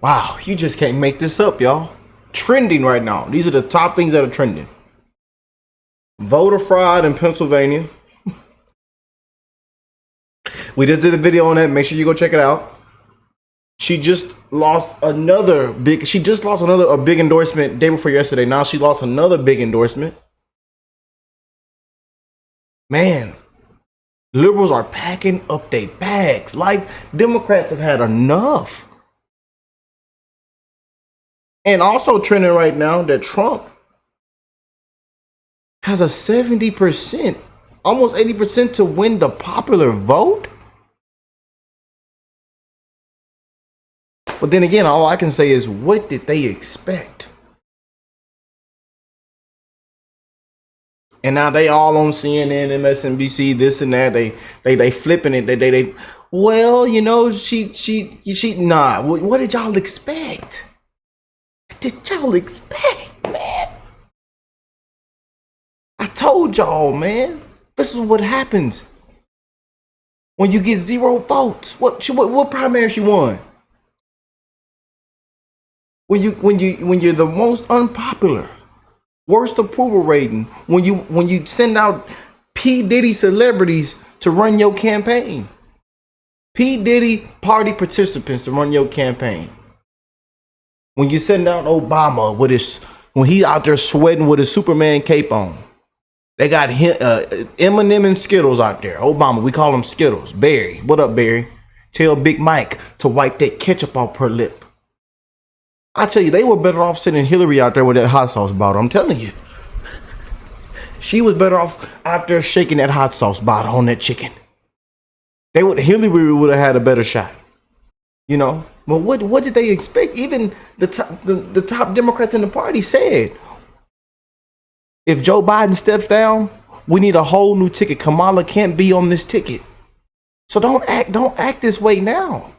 Wow, you just can't make this up, y'all. Trending right now. These are the top things that are trending. Voter fraud in Pennsylvania. We just did a video on that. Make sure you go check it out. She just lost another big endorsement day before yesterday. Now she lost another big endorsement. Man, liberals are packing up their bags. Like, Democrats have had enough. And also trending right now that Trump has a 70%, almost 80% to win the popular vote. But then again, all I can say is, what did they expect? And now they all on CNN, MSNBC, this and that. They flipping it. They well, you know, she nah. What did y'all expect? What did y'all expect, man? I told y'all, man. This is what happens when you get 0 votes. What primary she won? When you're the most unpopular, worst approval rating, when you send out P. Diddy celebrities to run your campaign, P. Diddy party participants to run your campaign, when you send out Obama when he out there sweating with his Superman cape on, they got Eminem and Skittles out there. Obama, we call him Skittles. Barry, what up, Barry? Tell Big Mike to wipe that ketchup off her lip. I tell you, they were better off sending Hillary out there with that hot sauce bottle. I'm telling you. She was better off out there shaking that hot sauce bottle on that chicken. Hillary would have had a better shot. You know? But what did they expect? Even the top Democrats in the party said, if Joe Biden steps down, we need a whole new ticket. Kamala can't be on this ticket. So don't act this way now.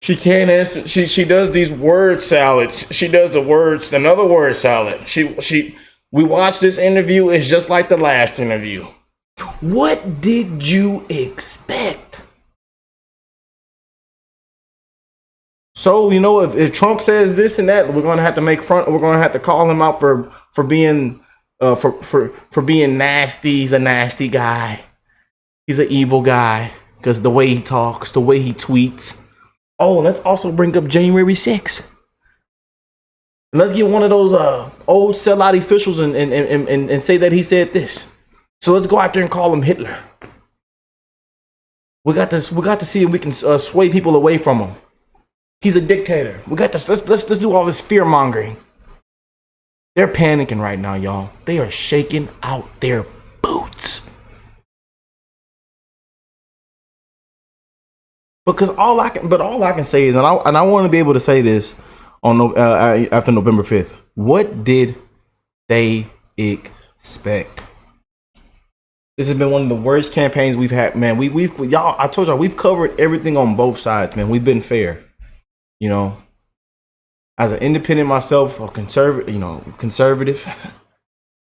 She can't answer. She does these word salads. She does another word salad. We watched this interview. It's just like the last interview. What did you expect? So, you know, if Trump says this and that, we're gonna have to we're gonna have to call him out for being for being nasty. He's a nasty guy. He's an evil guy because the way he talks, the way he tweets. Oh, let's also bring up January 6th. And let's get one of those old sellout officials and say that he said this. So let's go out there and call him Hitler. We got to see if we can sway people away from him. He's a dictator. We got this. Let's do all this fear mongering. They're panicking right now, y'all. They are shaking out their boots. Because all I can say is, and I want to be able to say this on after November 5th. What did they expect? This has been one of the worst campaigns we've had, man. I told y'all we've covered everything on both sides, man. We've been fair, you know. As an independent myself, a conservative,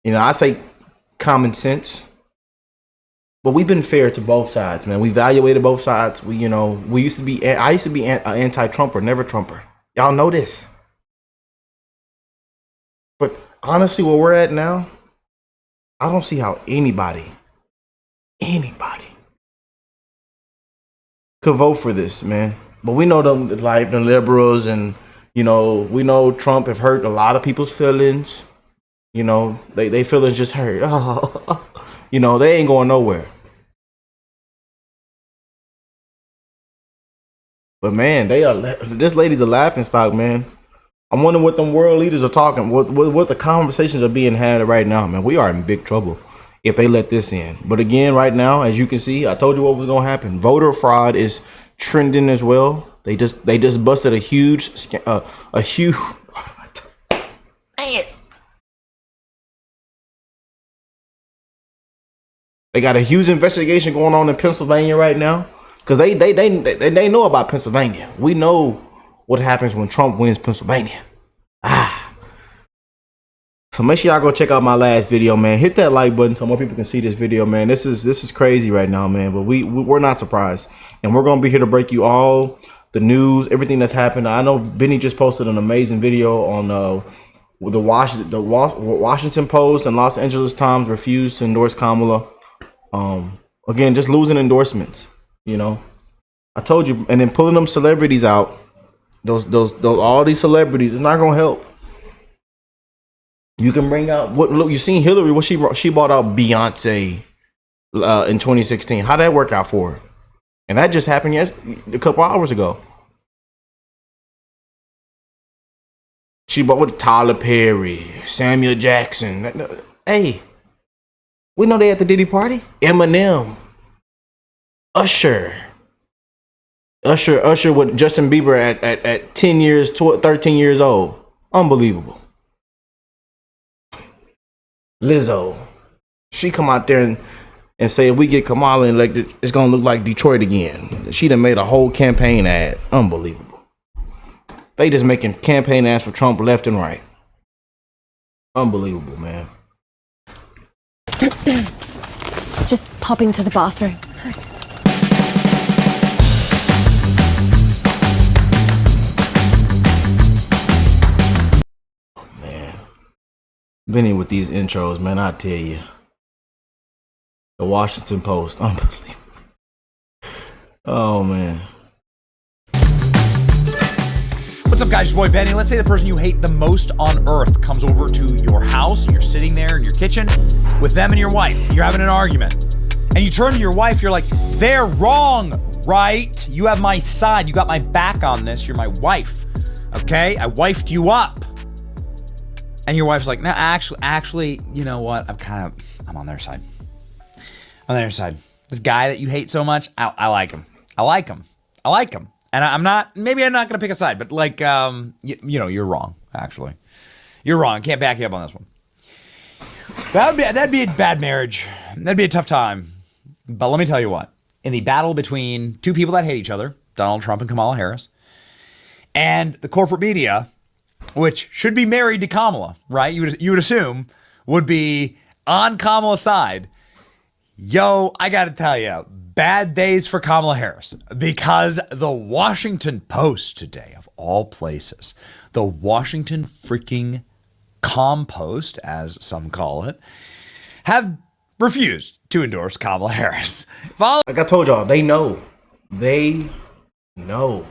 I say common sense. But we've been fair to both sides, man. We evaluated both sides. I used to be an anti-Trumper, never Trumper. Y'all know this. But honestly, where we're at now, I don't see how anybody could vote for this, man. But we know them, like the liberals, and we know Trump have hurt a lot of people's feelings. They feelings just hurt. They ain't going nowhere. But man, this lady's a laughingstock, man. I'm wondering what them world leaders are talking, what the conversations are being had right now, man. We are in big trouble if they let this in. But again, right now, as you can see, I told you what was gonna happen. Voter fraud is trending as well. They just busted a huge man. They got a huge investigation going on in Pennsylvania right now because they know about Pennsylvania. We know what happens when Trump wins Pennsylvania. So make sure y'all go check out my last video, man. Hit that like button so more people can see this video, man. This is crazy right now, man. But we're not surprised. and we're gonna be here to break you all the news, everything that's happened. I know Benny just posted an amazing video on the Washington Post and Los Angeles Times refused to endorse Kamala. Again, just losing endorsements. You know, I told you, and then pulling them celebrities out. Those all these celebrities, it's not gonna help. You can bring out what look you seen Hillary, what she bought out Beyonce in 2016. How'd that work out for her? And that just happened a couple hours ago. She bought with Tyler Perry, Samuel Jackson. Hey, we know they at the Diddy party. Eminem, Usher with Justin Bieber at 10 years, 13 years old. Unbelievable. Lizzo, she come out there and say if we get Kamala elected, it's gonna look like Detroit again. She done made a whole campaign ad. Unbelievable. They just making campaign ads for Trump left and right. Unbelievable, man. Just popping to the bathroom. Benny with these intros, man, I tell you. The Washington Post, unbelievable. Oh, man. What's up, guys? Your boy Benny. Let's say the person you hate the most on earth comes over to your house and you're sitting there in your kitchen with them and your wife. You're having an argument. And you turn to your wife, you're like, they're wrong, right? You have my side. You got my back on this. You're my wife. Okay? I wifed you up. And your wife's like, no, actually, you know what? I'm on their side. On their side. This guy that you hate so much, I like him. I like him. And maybe I'm not going to pick a side, but like, you know, you're wrong, actually. You're wrong. Can't back you up on this one. That'd be a bad marriage. That'd be a tough time. But let me tell you what. In the battle between two people that hate each other, Donald Trump and Kamala Harris, and the corporate media, which should be married to Kamala, right? You would assume would be on Kamala's side. Yo, I got to tell you, bad days for Kamala Harris, because the Washington Post today, of all places, the Washington freaking Compost, as some call it, have refused to endorse Kamala Harris. Like I told y'all, they know. They know.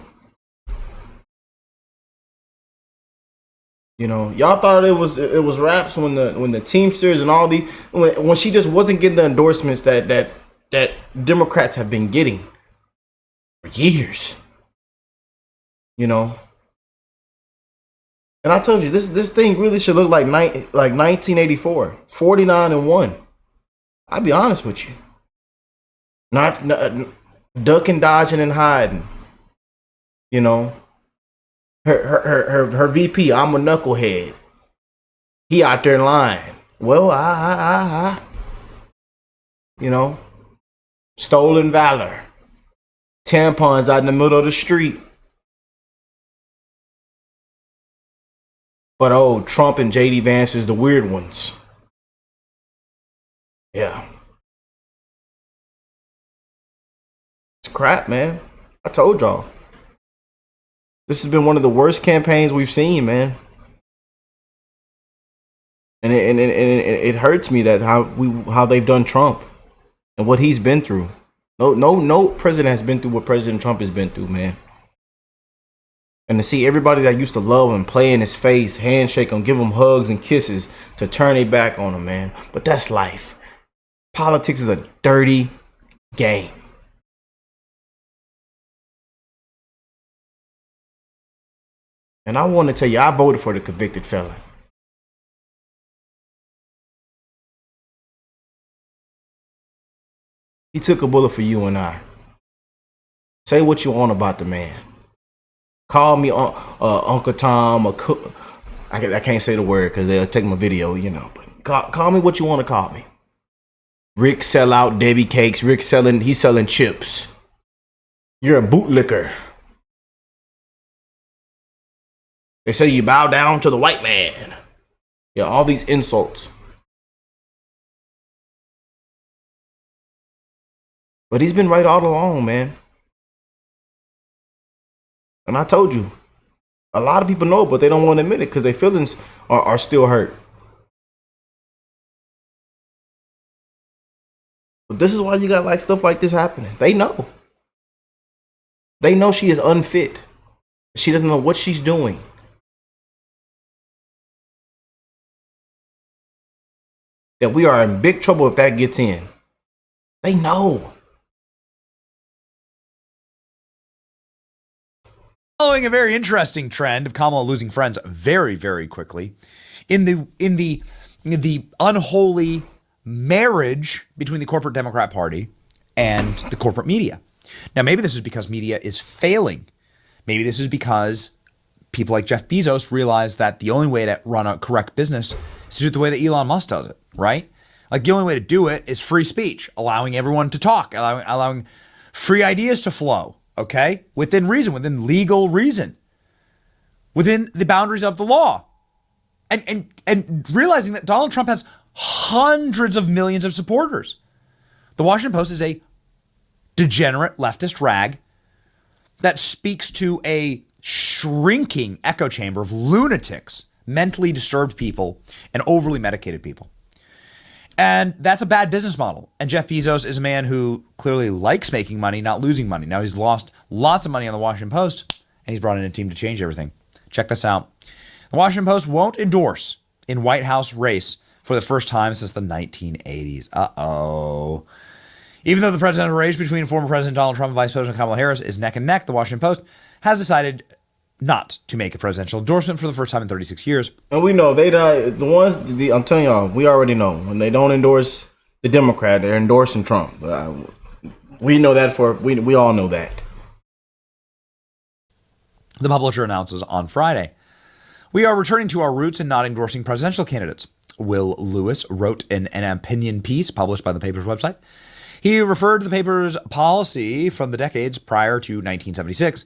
You know, y'all thought it was raps when the Teamsters and all when she just wasn't getting the endorsements that Democrats have been getting for years. You know, and I told you this thing really should look like 1984, 49-1. I'll be honest with you, not ducking, dodging, and hiding. You know. Her VP, I'm a knucklehead. He out there lying. Well, you know, stolen valor, tampons out in the middle of the street. But oh, Trump and JD Vance is the weird ones. Yeah, it's crap, man. I told y'all. This has been one of the worst campaigns we've seen, man. And it hurts me that how they've done Trump and what he's been through. No president has been through what President Trump has been through, man. And to see everybody that used to love him, play in his face, handshake him, give him hugs and kisses, to turn their back on him, man. But that's life. Politics is a dirty game. And I want to tell you, I voted for the convicted felon. He took a bullet for you and I. Say what you want about the man. Call me Uncle Tom or Cook. I can't say the word because they'll take my video, you know. But call me what you want to call me. Rick sell out Debbie cakes. He's selling chips. You're a bootlicker. They say you bow down to the white man. Yeah, all these insults. But he's been right all along, man. And I told you, a lot of people know, but they don't want to admit it because their feelings are still hurt. But this is why you got like stuff like this happening. They know. They know she is unfit. She doesn't know what she's doing. That we are in big trouble if that gets in. They know. Following a very interesting trend of Kamala losing friends very, very quickly in the unholy marriage between the corporate Democrat Party and the corporate media. Now, maybe this is because media is failing. Maybe this is because people like Jeff Bezos realize that the only way to run a correct business is to do it the way that Elon Musk does it, right? Like the only way to do it is free speech, allowing everyone to talk, allowing free ideas to flow, okay? Within reason, within legal reason, within the boundaries of the law. And realizing that Donald Trump has hundreds of millions of supporters. The Washington Post is a degenerate leftist rag that speaks to a shrinking echo chamber of lunatics, mentally disturbed people, and overly medicated people. And that's a bad business model. And Jeff Bezos is a man who clearly likes making money, not losing money. Now he's lost lots of money on the Washington Post, and he's brought in a team to change everything. Check this out. The Washington Post won't endorse in White House race for the first time since the 1980s. Uh-oh. Even though the presidential race between former President Donald Trump and Vice President Kamala Harris is neck and neck, the Washington Post has decided not to make a presidential endorsement for the first time in 36 years. And we know I'm telling y'all, we already know when they don't endorse the Democrat, they're endorsing Trump. We know that we all know that. The publisher announces on Friday, "We are returning to our roots and not endorsing presidential candidates." Will Lewis wrote in an opinion piece published by the paper's website. He referred to the paper's policy from the decades prior to 1976,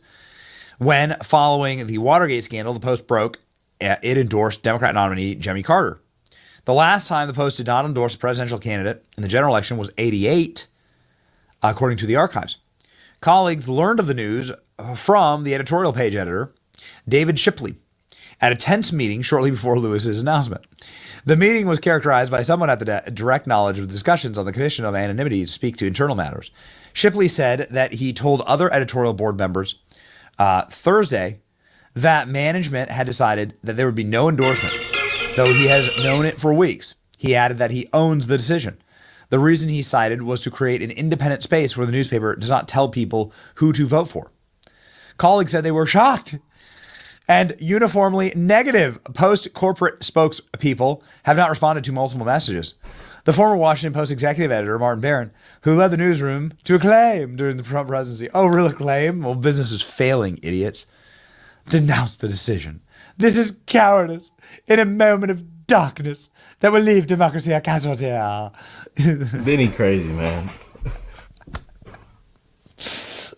when, following the Watergate scandal, the Post broke, it endorsed Democrat nominee Jimmy Carter. The last time the Post did not endorse a presidential candidate in the general election was 1988, according to the archives. Colleagues learned of the news from the editorial page editor, David Shipley, at a tense meeting shortly before Lewis's announcement. The meeting was characterized by someone at the direct knowledge of the discussions on the condition of anonymity to speak to internal matters. Shipley said that he told other editorial board members Thursday that management had decided that there would be no endorsement, though he has known it for weeks. He added that he owns the decision. The reason he cited was to create an independent space where the newspaper does not tell people who to vote for. Colleagues said they were shocked and uniformly negative. Post corporate spokespeople have not responded to multiple messages. The former Washington Post executive editor, Martin Barron, who led the newsroom to acclaim during the Trump presidency. Oh, real acclaim? Well, business is failing, idiots. Denounced the decision. This is cowardice in a moment of darkness that will leave democracy a casualty. Benny crazy, man.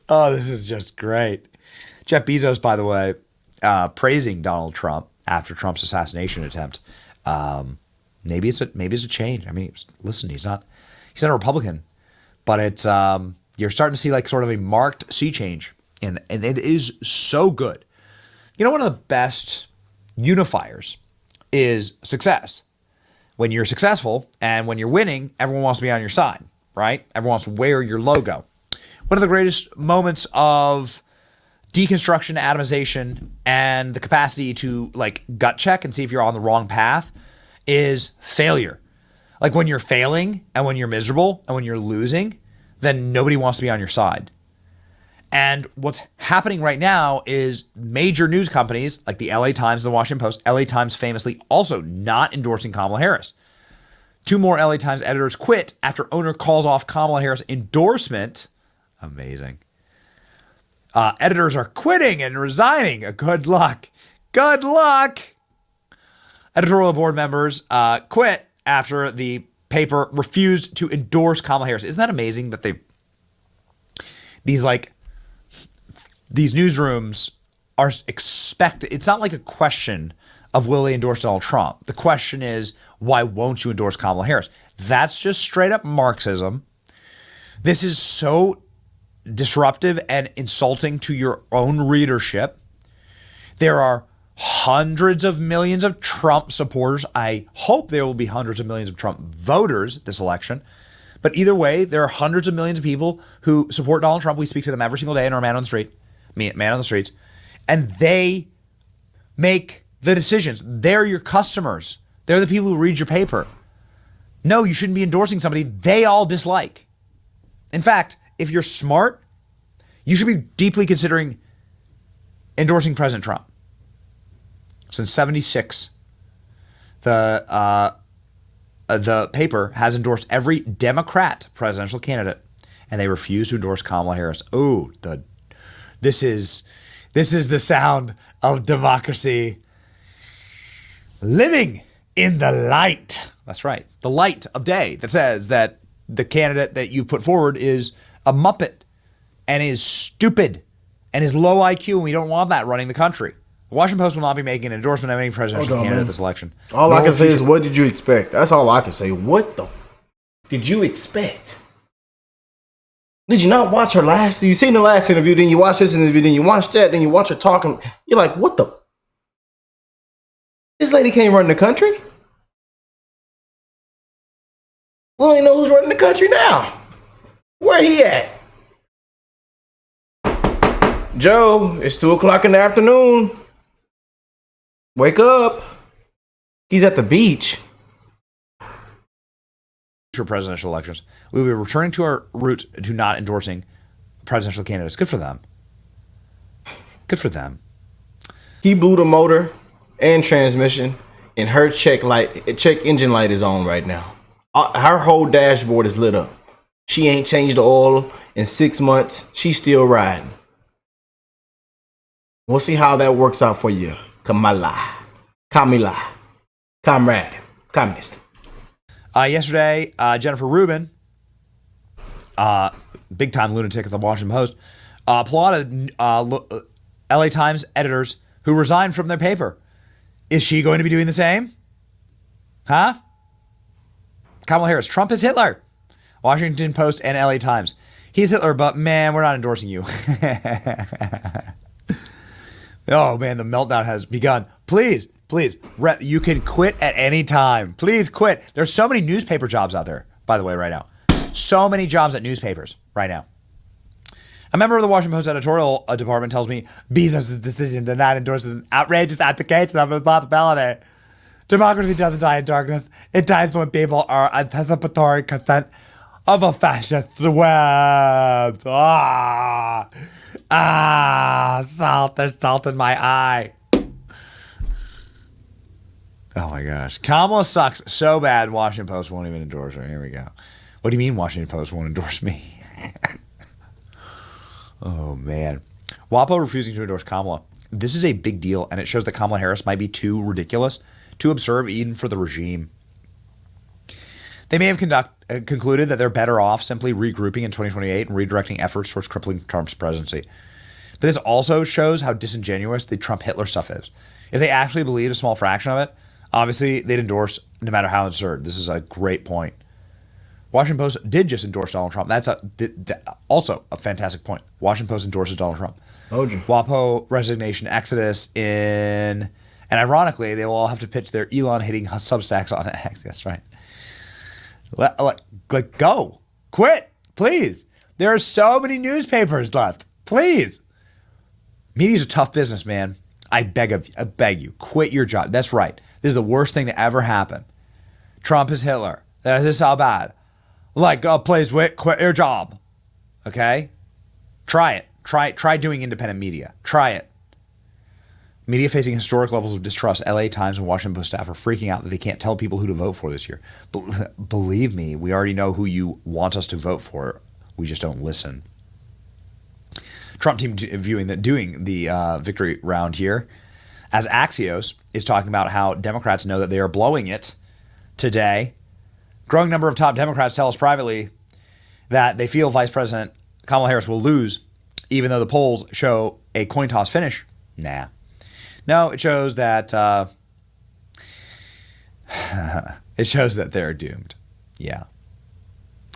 Oh, this is just great. Jeff Bezos, by the way, praising Donald Trump after Trump's assassination attempt. Maybe it's a change. I mean, listen, he's not a Republican, but it's you're starting to see like sort of a marked sea change, and it is so good. You know, one of the best unifiers is success. When you're successful and when you're winning, everyone wants to be on your side, right? Everyone wants to wear your logo. One of the greatest moments of deconstruction, atomization, and the capacity to like gut check and see if you're on the wrong path is failure. Like when you're failing and when you're miserable and when you're losing, then nobody wants to be on your side. And what's happening right now is major news companies like the LA Times and the Washington Post, LA Times famously also not endorsing Kamala Harris. 2 more LA Times editors quit after owner calls off Kamala Harris endorsement. Amazing. Editors are quitting and resigning. Good luck. Good luck. Editorial board members quit after the paper refused to endorse Kamala Harris. Isn't that amazing that these newsrooms are expected? It's not like a question of will they endorse Donald Trump. The question is, why won't you endorse Kamala Harris? That's just straight up Marxism. This is so disruptive and insulting to your own readership. There are hundreds of millions of Trump supporters. I hope there will be hundreds of millions of Trump voters this election. But either way, there are hundreds of millions of people who support Donald Trump. We speak to them every single day in our Man on the Streets. And they make the decisions. They're your customers. They're the people who read your paper. No, you shouldn't be endorsing somebody they all dislike. In fact, if you're smart, you should be deeply considering endorsing President Trump. Since 1976, the paper has endorsed every Democrat presidential candidate, and they refuse to endorse Kamala Harris. Oh, this is the sound of democracy living in the light. That's right, the light of day that says that the candidate that you put forward is a muppet and is stupid and is low IQ, and we don't want that running the country. The Washington Post will not be making an endorsement of any presidential candidate this election. All I can say is, what did you expect? That's all I can say. What the did you expect? Did you not watch her last? You seen the last interview, then you watch this interview, then you watch that, then you watch her talking. You're like, what the? This lady can't run the country. We don't even know who's running the country now. Where he at? Joe, it's 2:00 in the afternoon. Wake up. He's at the beach. Future presidential elections, we will be returning to our roots to not endorsing presidential candidates. Good for them. Good for them. He blew the motor and transmission, and her check engine light is on right now. Her whole dashboard is lit up. She ain't changed the oil in 6 months. She's still riding. We'll see how that works out for you, Kamala, comrade, communist. Yesterday, Jennifer Rubin, big time lunatic at the Washington Post, applauded LA Times editors who resigned from their paper. Is she going to be doing the same? Huh? Kamala Harris, Trump is Hitler. Washington Post and LA Times. He's Hitler, but man, we're not endorsing you. Oh man, the meltdown has begun. Please, you can quit at any time. Please quit. There's so many newspaper jobs out there, by the way, right now. So many jobs at newspapers right now. A member of the Washington Post editorial department tells me Bezos' decision to not endorse an outrageous application of impossibility. Democracy doesn't die in darkness. It dies when people are anticipatory consent of a fascist web. Salt. There's salt in my eye. Oh my gosh. Kamala sucks so bad, Washington Post won't even endorse her. Here we go. What do you mean Washington Post won't endorse me? Oh man. WAPO refusing to endorse Kamala. This is a big deal, and it shows that Kamala Harris might be too ridiculous, too absurd even for the regime. They may have concluded that they're better off simply regrouping in 2028 and redirecting efforts towards crippling Trump's presidency. But this also shows how disingenuous the Trump Hitler stuff is. If they actually believed a small fraction of it, obviously they'd endorse no matter how absurd. This is a great point. Washington Post did just endorse Donald Trump. That's also a fantastic point. Washington Post endorses Donald Trump. WAPO resignation exodus and ironically, they will all have to pitch their Elon hitting Substacks on X. That's right. Like, go. Quit, please. There are so many newspapers left. Please. Media's a tough business, man. I beg you, quit your job. That's right. This is the worst thing to ever happen. Trump is Hitler. This is how bad. Like, please quit your job. Okay? Try it. Try doing independent media. Try it. Media facing historic levels of distrust. LA Times and Washington Post staff are freaking out that they can't tell people who to vote for this year. Believe me, we already know who you want us to vote for. We just don't listen. Trump team doing the victory round here, as Axios is talking about how Democrats know that they are blowing it today. Growing number of top Democrats tell us privately that they feel Vice President Kamala Harris will lose, even though the polls show a coin toss finish. Nah. No, it shows that they're doomed. Yeah.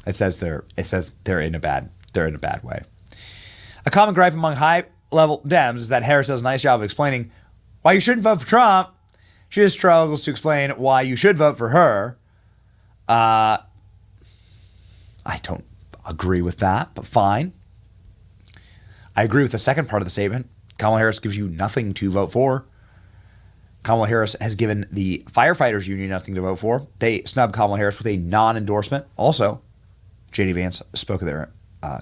It says they're in a bad way. A common gripe among high-level Dems is that Harris does a nice job of explaining why you shouldn't vote for Trump. She just struggles to explain why you should vote for her. I don't agree with that, but fine. I agree with the second part of the statement. Kamala Harris gives you nothing to vote for. Kamala Harris has given the firefighters union nothing to vote for. They snubbed Kamala Harris with a non-endorsement. Also, J.D. Vance spoke at their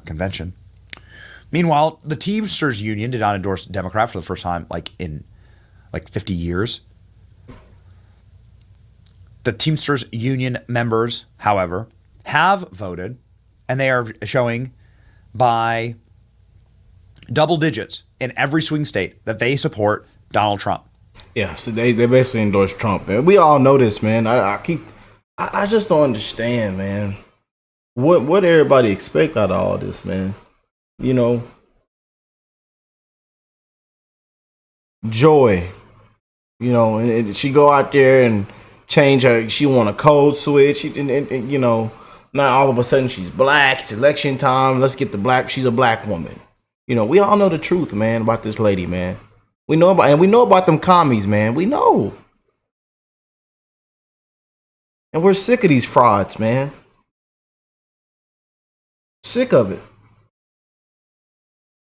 convention. Meanwhile, the Teamsters union did not endorse a Democrat for the first time in 50 years. The Teamsters union members, however, have voted, and they are showing by double digits in every swing state that they support Donald Trump. Yeah, so they basically endorse Trump, man. We all know this, man. I just don't understand, man. What everybody expect out of all this, man? You know, Joy. You know, and she go out there and change her. She want a code switch, and you know, now all of a sudden she's black. It's election time. Let's get the black. She's a black woman. You know, we all know the truth, man, about this lady, man. We know about them commies, man. We know. And we're sick of these frauds, man. Sick of it.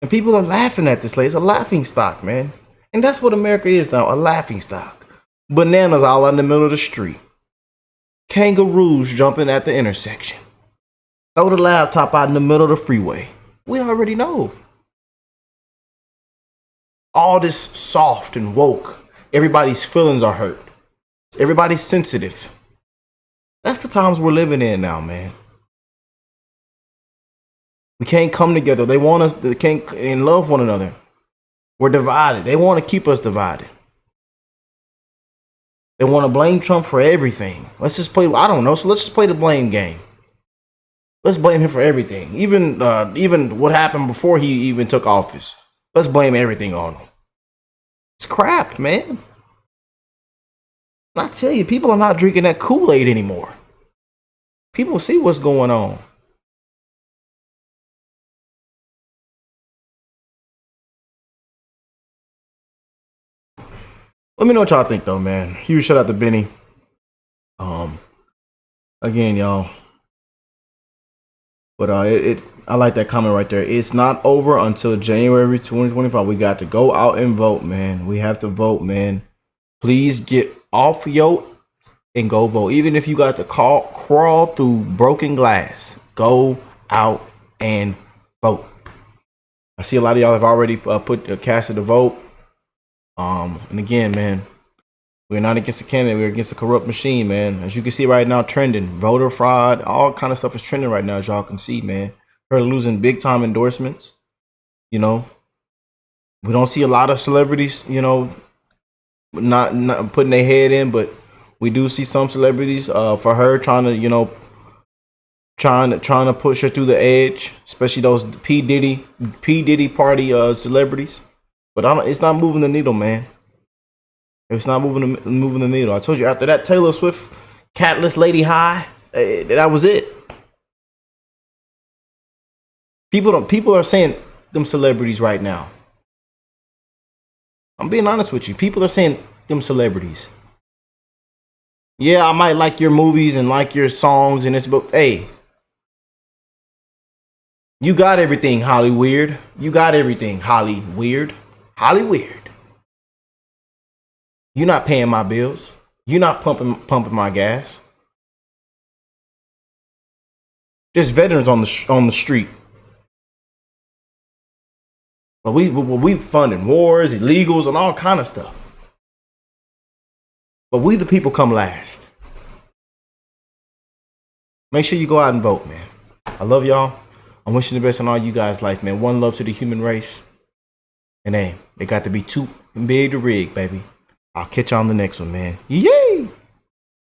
And people are laughing at this lady. It's a laughing stock, man. And that's what America is now, a laughing stock. Bananas all in the middle of the street. Kangaroos jumping at the intersection. Throw the laptop out in the middle of the freeway. We already know. All this soft and woke. Everybody's feelings are hurt. Everybody's sensitive. That's the times we're living in now, man. We can't come together. They want us to can't and love one another. We're divided. They want to keep us divided. They want to blame Trump for everything. Let's just play, I don't know, so let's just play the blame game. Let's blame him for everything. Even what happened before he even took office. Let's blame everything on him. It's crap, man. I tell you, people are not drinking that Kool-Aid anymore. People see what's going on. Let me know what y'all think, though, man. Huge shout out to Benny. Again, y'all. But I like that comment right there. It's not over until January 2025. We got to go out and vote, man. We have to vote, man. Please get off your and go vote. Even if you got to crawl through broken glass, go out and vote. I see a lot of y'all have already casted a vote. And again, man, we're not against a candidate. We're against a corrupt machine, man. As you can see right now, trending. Voter fraud, all kind of stuff is trending right now, as y'all can see, man. Her losing big time endorsements. You know, we don't see a lot of celebrities, you know, not putting their head in, but we do see some celebrities for her trying to, you know, trying to push her through the edge, especially those P. Diddy party celebrities. But it's not moving the needle, man. It's not moving the needle. I told you, after that Taylor Swift Catless Lady High, that was it. People are saying them celebrities right now. I'm being honest with you. People are saying them celebrities. Yeah, I might like your movies and like your songs and this, but hey, you got everything, Holly Weird. You got everything, Holly Weird. Holly Weird. You're not paying my bills. You're not pumping my gas. There's veterans on the street. But we funding wars, illegals, and all kind of stuff. But we the people come last. Make sure you go out and vote, man. I love y'all. I'm wishing the best on all you guys' life, man. One love to the human race. And hey, they got to be too big to rig, baby. I'll catch you on the next one, man. Yeah.